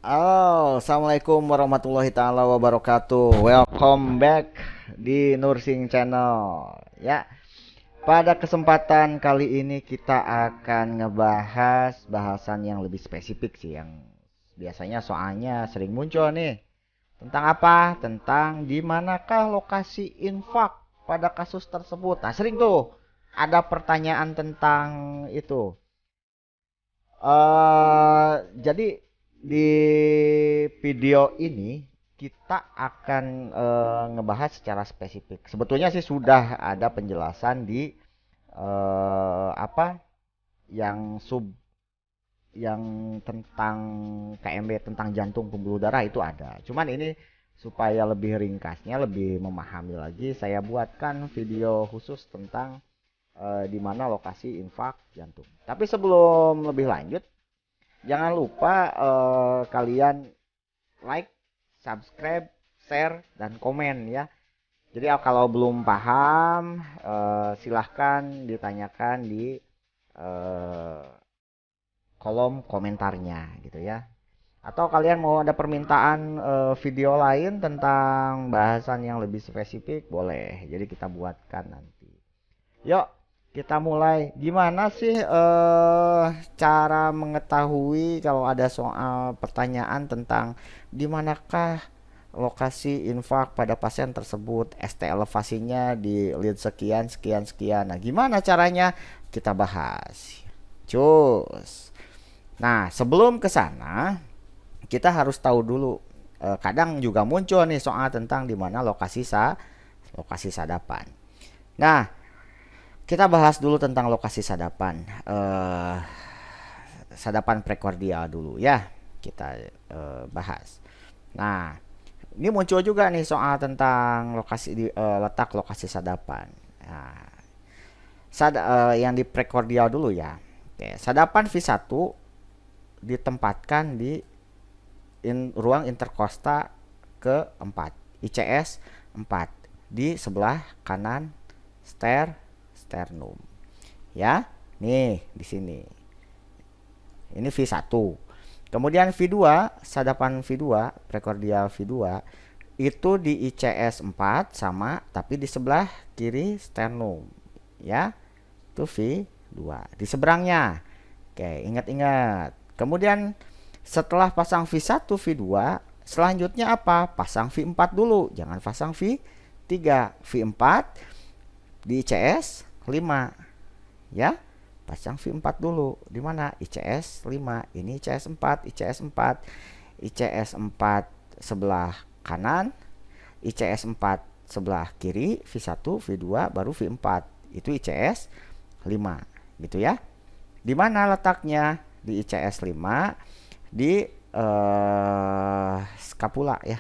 Halo, assalamualaikum warahmatullahi taala wabarakatuh. Welcome back di Nursing Channel. Ya, pada kesempatan kali ini kita akan ngebahas bahasan yang lebih spesifik sih, yang biasanya soalnya sering muncul nih. Tentang apa? Tentang di manakah lokasi infak pada kasus tersebut. Nah, sering tuh ada pertanyaan tentang itu. Jadi di video ini kita akan ngebahas secara spesifik. Sebetulnya sih sudah ada penjelasan di apa yang yang tentang KMB, tentang jantung pembuluh darah itu ada. Cuman ini supaya lebih ringkasnya, lebih memahami lagi, saya buatkan video khusus tentang di mana lokasi infak jantung. Tapi sebelum lebih lanjut, jangan lupa kalian like, subscribe, share, dan komen ya. Jadi kalau belum paham, silahkan ditanyakan di eh, kolom komentarnya gitu ya. Atau kalian mau ada permintaan video lain tentang bahasan yang lebih spesifik, boleh. Jadi kita buatkan nanti. Yuk, kita mulai. Gimana sih cara mengetahui kalau ada soal pertanyaan tentang di manakah lokasi infak pada pasien tersebut, ST elevasinya di lead sekian sekian sekian. Nah, gimana caranya? Kita bahas. Cus. Nah, sebelum ke sana, kita harus tahu dulu. Kadang juga muncul nih soal tentang di mana lokasi sadapan. Nah, kita bahas dulu tentang lokasi sadapan. Sadapan prekordial dulu ya. Kita bahas. Nah, ini muncul juga nih soal tentang letak lokasi sadapan. Nah, yang di prekordial dulu ya. Oke, sadapan V1 ditempatkan di ruang interkosta ke-4, ICS 4, di sebelah kanan sternum. Ya, nih di sini. Ini V1. Kemudian V2, sadapan V2, prekordial V2 itu di ICS 4 sama tapi di sebelah kiri sternum. Ya, itu V2. Di seberangnya. Oke, ingat-ingat. Kemudian setelah pasang V1, V2, selanjutnya apa? Pasang V4 dulu, jangan pasang V3. V4 di ICS 5. Ya, pasang V4 dulu. Di mana? ICS 5. Ini ICS 4, ICS 4. ICS 4 sebelah kanan, ICS 4 sebelah kiri, V1, V2, baru V4. Itu ICS 5, gitu ya. Di mana letaknya? Di ICS 5, di skapula ya.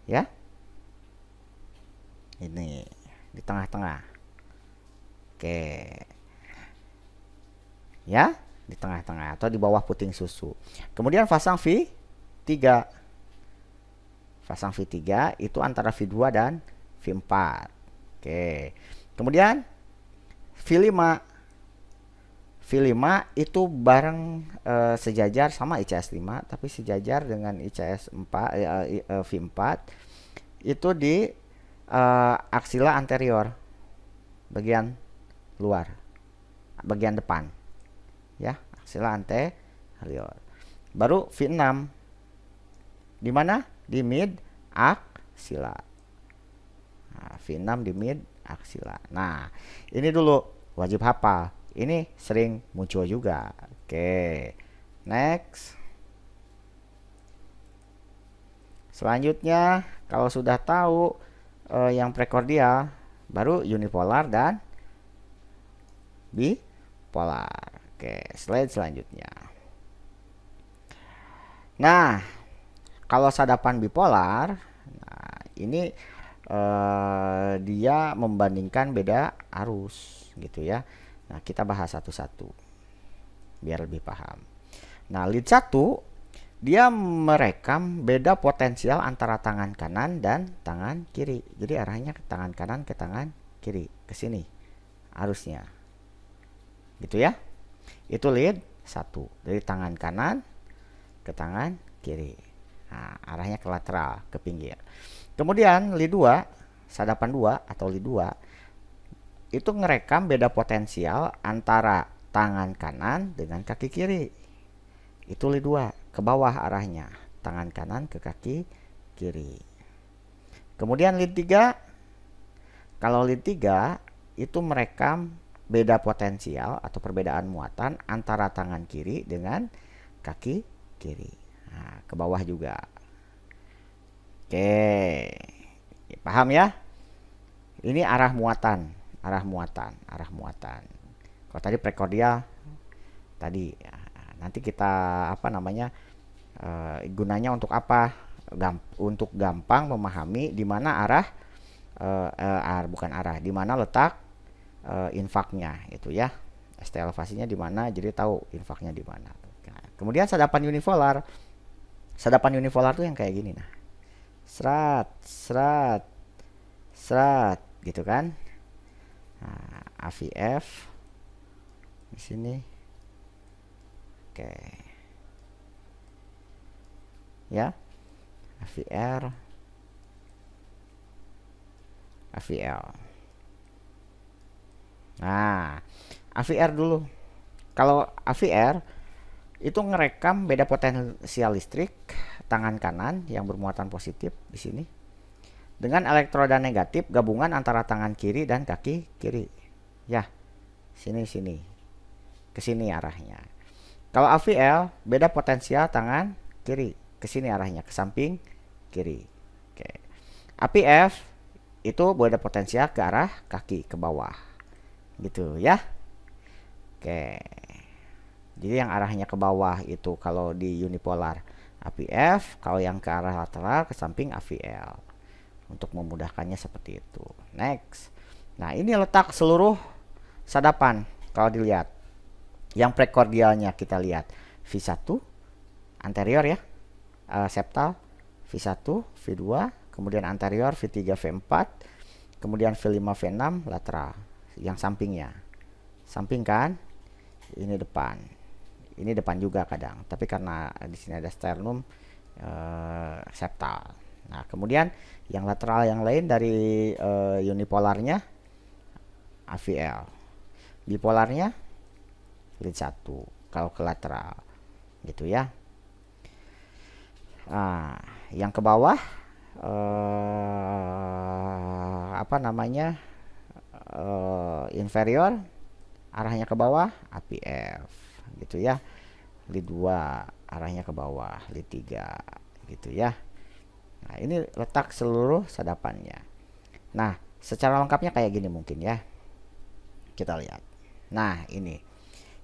Ya. Ini di tengah-tengah. Oke. Ya, di tengah-tengah atau di bawah puting susu. Kemudian pasang V3. Pasang V3 itu antara V2 dan V4. Oke. Kemudian V5. V5 itu bareng sejajar sama ICS 5 tapi sejajar dengan ICS 4 V4 itu di aksila anterior, bagian luar, bagian depan ya, aksila anterior. Baru V6 di mana? Di mid aksila. Nah, V6 di mid aksila. Nah, ini dulu wajib hafal. Ini sering muncul juga. Oke, next. Selanjutnya, kalau sudah tahu yang prekordial, baru unipolar dan bipolar. Oke, slide selanjutnya. Nah, kalau sadapan bipolar, nah ini dia membandingkan beda arus, gitu ya. Nah, kita bahas satu-satu biar lebih paham. Nah, lead 1 dia merekam beda potensial antara tangan kanan dan tangan kiri. Jadi arahnya ke tangan kanan ke tangan kiri, ke sini arusnya. Gitu ya. Itu lead 1 dari tangan kanan ke tangan kiri. Nah, arahnya ke lateral, ke pinggir. Kemudian li 2, sadapan 2 atau li 2 itu ngerekam beda potensial antara tangan kanan dengan kaki kiri. Itu li 2, ke bawah arahnya, tangan kanan ke kaki kiri. Kemudian li 3, kalau li 3 itu merekam beda potensial atau perbedaan muatan antara tangan kiri dengan kaki kiri. Nah, ke bawah juga. Oke, paham ya? Ini arah muatan, arah muatan, arah muatan. Kalau tadi prekordial, tadi nanti kita apa namanya gunanya untuk apa? Untuk gampang memahami di mana arah bukan arah, di mana letak infaknya itu ya. ST elevasinya di mana, jadi tahu infaknya di mana. Nah, kemudian sadapan unipolar. Sadapan unipolar tuh yang kayak gini nah. Serat, serat, serat gitu kan. Nah, AVF di sini. Oke. Ya. AVR, AVL. Nah, AVR dulu. Kalau AVR itu ngerekam beda potensial listrik tangan kanan yang bermuatan positif di sini dengan elektroda negatif gabungan antara tangan kiri dan kaki kiri. Ya, sini ke sini arahnya. Kalau AVL beda potensial tangan kiri, ke sini arahnya, ke samping kiri. Oke. APF itu beda potensial ke arah kaki, ke bawah. Gitu ya. Oke. Jadi yang arahnya ke bawah itu kalau di unipolar APF, kalau yang ke arah lateral ke samping AVL. Untuk memudahkannya seperti itu. Next. Nah, ini letak seluruh sadapan kalau dilihat. Yang prekordialnya kita lihat V1 anterior ya, septal V1, V2, kemudian anterior V3, V4, kemudian V5, V6 lateral yang sampingnya. Samping kan? Ini depan. Ini depan juga kadang, tapi karena di sini ada sternum septal. Nah, kemudian yang lateral yang lain dari unipolarnya AVL. Bipolarnya lead 1 kalau ke lateral gitu ya. Nah, yang ke bawah apa namanya inferior arahnya ke bawah APF gitu ya. Lead 2 arahnya ke bawah, lead 3 gitu ya. Nah, ini letak seluruh sadapannya. Nah, secara lengkapnya kayak gini mungkin ya. Kita lihat. Nah, ini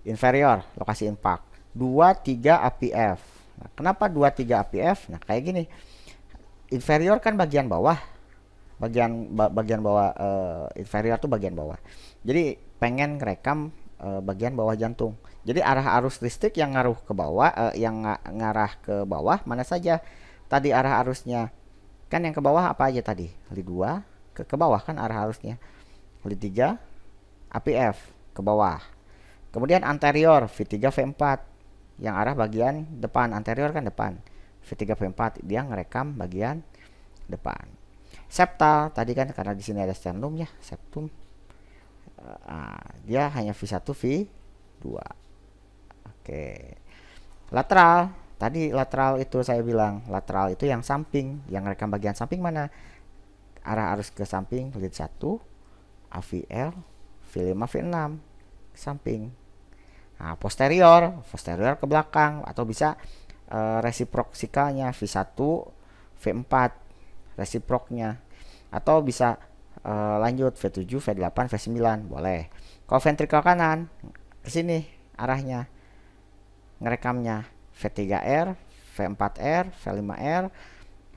inferior, lokasi impak 23 APF. Nah, kenapa 23 APF? Nah, kayak gini. Inferior kan bagian bawah. Bagian bawah inferior tuh bagian bawah. Jadi pengen ngerekam bagian bawah jantung. Jadi arah arus listrik yang ngaruh ke bawah ngarah ke bawah mana saja. Tadi arah arusnya kan yang ke bawah apa aja tadi? Li 2 ke bawah kan arah arusnya. Li 3 APF ke bawah. Kemudian anterior V3 V4 yang arah bagian depan, anterior kan depan. V3 V4 dia ngerekam bagian depan. Septal tadi kan karena di sini ada sternum ya, septum. Dia hanya V1 V2. Oke. Lateral, tadi lateral itu saya bilang, lateral itu yang samping, yang ngerekam bagian samping mana? Arah arus ke samping lead 1 AVL V5 V6 samping. Nah, posterior ke belakang atau bisa resiproksikalnya V1 V4 resiproknya atau bisa lanjut V7 V8 V9 boleh. Kalau ventrikel kanan ke sini arahnya ngerekamnya V3R V4R V5R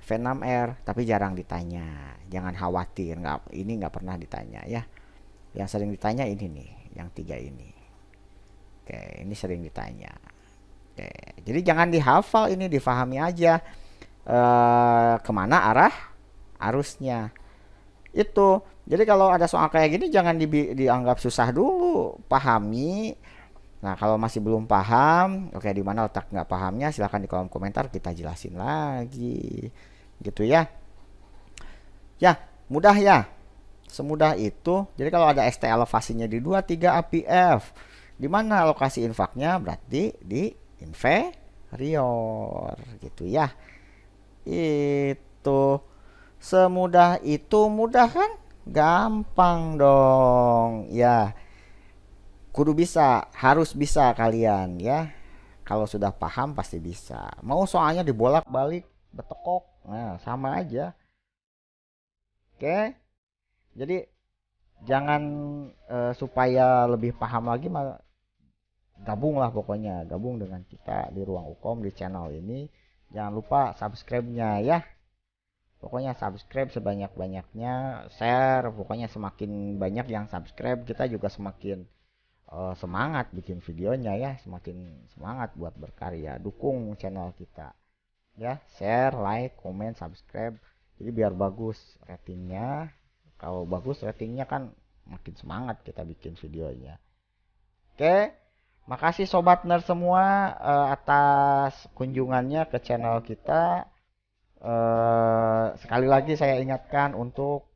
V6R, tapi jarang ditanya. Jangan khawatir, ini nggak pernah ditanya ya. Yang sering ditanya ini nih, yang 3 ini. Oke, ini sering ditanya. Oke, jadi jangan dihafal, ini difahami aja kemana arah arusnya itu. Jadi kalau ada soal kayak gini jangan dianggap susah dulu, pahami. Nah, kalau masih belum paham, oke, di mana letak nggak pahamnya, silahkan di kolom komentar kita jelasin lagi. Gitu ya. Ya, mudah ya. Semudah itu. Jadi kalau ada ST elevasinya di 23 APF, di mana lokasi infaknya berarti di inferior gitu ya. Itu semudah itu, mudah kan? Gampang dong. Ya, kudu bisa, harus bisa kalian ya. Kalau sudah paham pasti bisa. Mau soalnya dibolak-balik, betekok, nah sama aja. Oke. Jadi jangan supaya lebih paham lagi gabung lah pokoknya, gabung dengan kita di Ruang Ukom di channel ini. Jangan lupa subscribe-nya ya. Pokoknya subscribe sebanyak-banyaknya, share, pokoknya semakin banyak yang subscribe kita juga semakin semangat bikin videonya ya, semakin semangat buat berkarya. Dukung channel kita ya, share, like, comment, subscribe, jadi biar bagus ratingnya. Kalau bagus ratingnya kan makin semangat kita bikin videonya. Oke, makasih sobat nerd semua atas kunjungannya ke channel kita. Sekali lagi saya ingatkan untuk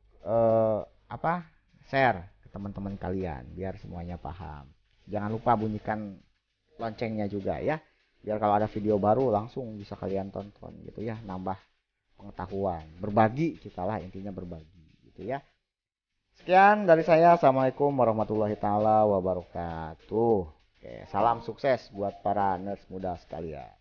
apa, share ke teman-teman kalian biar semuanya paham. Jangan lupa bunyikan loncengnya juga ya, biar kalau ada video baru langsung bisa kalian tonton gitu ya, nambah pengetahuan, berbagi, kita lah intinya berbagi gitu ya. Sekian dari saya, assalamualaikum warahmatullahi taala wabarakatuh. Oke, salam sukses buat para nerd muda sekalian.